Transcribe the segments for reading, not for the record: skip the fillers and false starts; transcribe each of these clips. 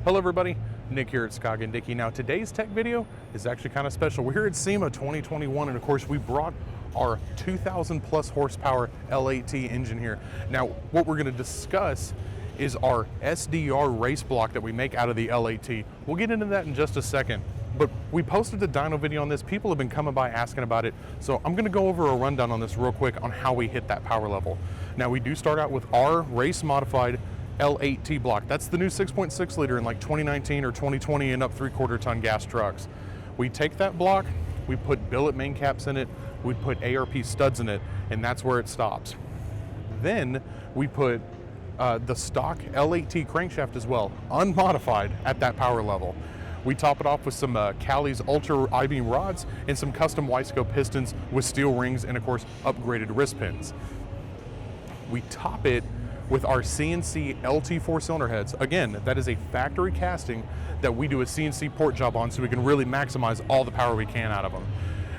Hello everybody, Nick here at Scoggin-Dickey. Now today's tech video is actually kind of special. We're here at SEMA 2021 and of course we brought our 2,000 plus horsepower L8T engine here. Now what we're going to discuss is our SDR race block that we make out of the L8T. We'll get into that in just a second, but we posted a dyno video on this. People have been coming by asking about it, so I'm going to go over a rundown on this real quick on how we hit that power level. Now we do start out with our race modified L8T block. That's the new 6.6 liter in like 2019 or 2020 and up 3/4 ton gas trucks. We take that block, we put billet main caps in it, we put ARP studs in it, and that's where it stops. Then we put the stock L8T crankshaft as well, unmodified at that power level. We top it off with some Cali's Ultra I-beam rods and some custom Y-scope pistons with steel rings and of course upgraded wrist pins. We top it with our CNC LT 4-cylinder heads. Again, that is a factory casting that we do a CNC port job on so we can really maximize all the power we can out of them.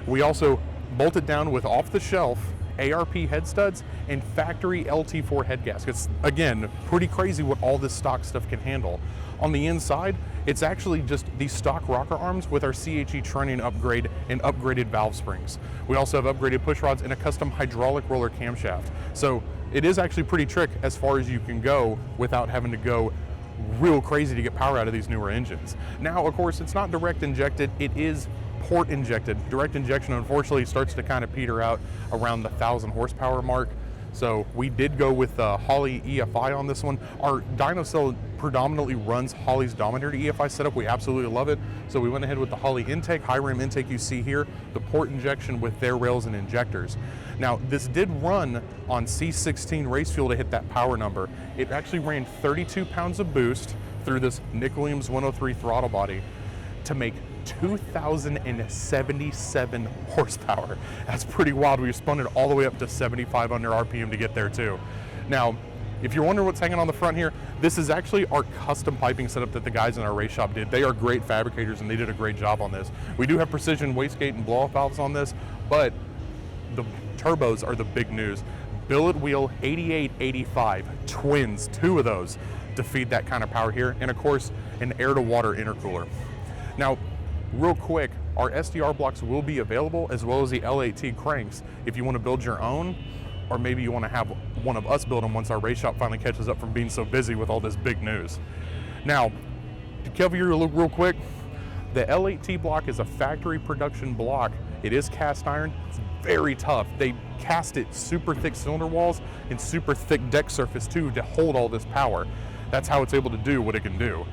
We also bolt it down with off-the-shelf ARP head studs and factory LT4 head gaskets. Again, pretty crazy what all this stock stuff can handle. On the inside, it's actually just these stock rocker arms with our CHE trunnion upgrade and upgraded valve springs. We also have upgraded push rods and a custom hydraulic roller camshaft. So it is actually pretty trick as far as you can go without having to go real crazy to get power out of these newer engines. Now, of course, it's not direct injected, it is port injected. Direct injection, unfortunately, starts to kind of peter out around the 1,000 horsepower mark. So we did go with Holley EFI on this one. Our dyno cell predominantly runs Holley's Dominator EFI setup. We absolutely love it. So we went ahead with the Holley intake, high rim intake you see here, the port injection with their rails and injectors. Now this did run on C16 race fuel to hit that power number. It actually ran 32 pounds of boost through this Nick Williams 103 throttle body to make 2,077 horsepower. That's pretty wild. We spun it all the way up to 75 under RPM to get there too. Now, if you're wondering what's hanging on the front here, this is actually our custom piping setup that the guys in our race shop did. They are great fabricators and they did a great job on this. We do have precision wastegate and blow-off valves on this, but the turbos are the big news. Billet wheel 8885 twins, 2 of those to feed that kind of power here, and of course an air-to-water intercooler. Now, real quick, our SDR blocks will be available as well as the L8T cranks if you want to build your own, or maybe you want to have one of us build them once our race shop finally catches up from being so busy with all this big news. Now, to cover your loop real quick, the L8T block is a factory production block. It is cast iron. It's very tough. They cast it super thick cylinder walls and super thick deck surface too to hold all this power. That's how it's able to do what it can do.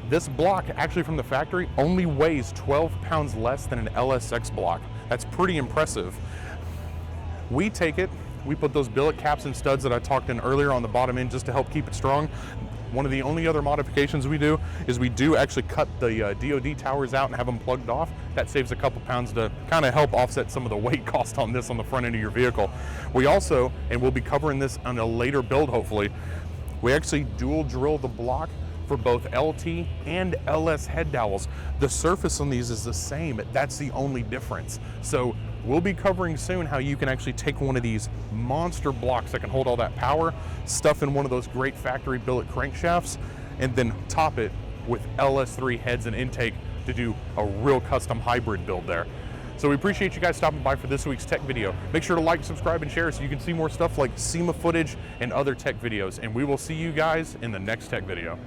This block, actually from the factory, only weighs 12 pounds less than an LSX block. That's pretty impressive. We take it, we put those billet caps and studs that I talked in earlier on the bottom end just to help keep it strong. One of the only other modifications we do is we do actually cut the DOD towers out and have them plugged off. That saves a couple pounds to kind of help offset some of the weight cost on this on the front end of your vehicle. We also, and we'll be covering this on a later build hopefully, we actually dual drill the block for both LT and LS head dowels. The surface on these is the same, that's the only difference. So we'll be covering soon how you can actually take one of these monster blocks that can hold all that power, stuff in one of those great factory billet crankshafts, and then top it with LS3 heads and intake to do a real custom hybrid build there. So we appreciate you guys stopping by for this week's tech video. Make sure to like, subscribe, and share so you can see more stuff like SEMA footage and other tech videos. And we will see you guys in the next tech video.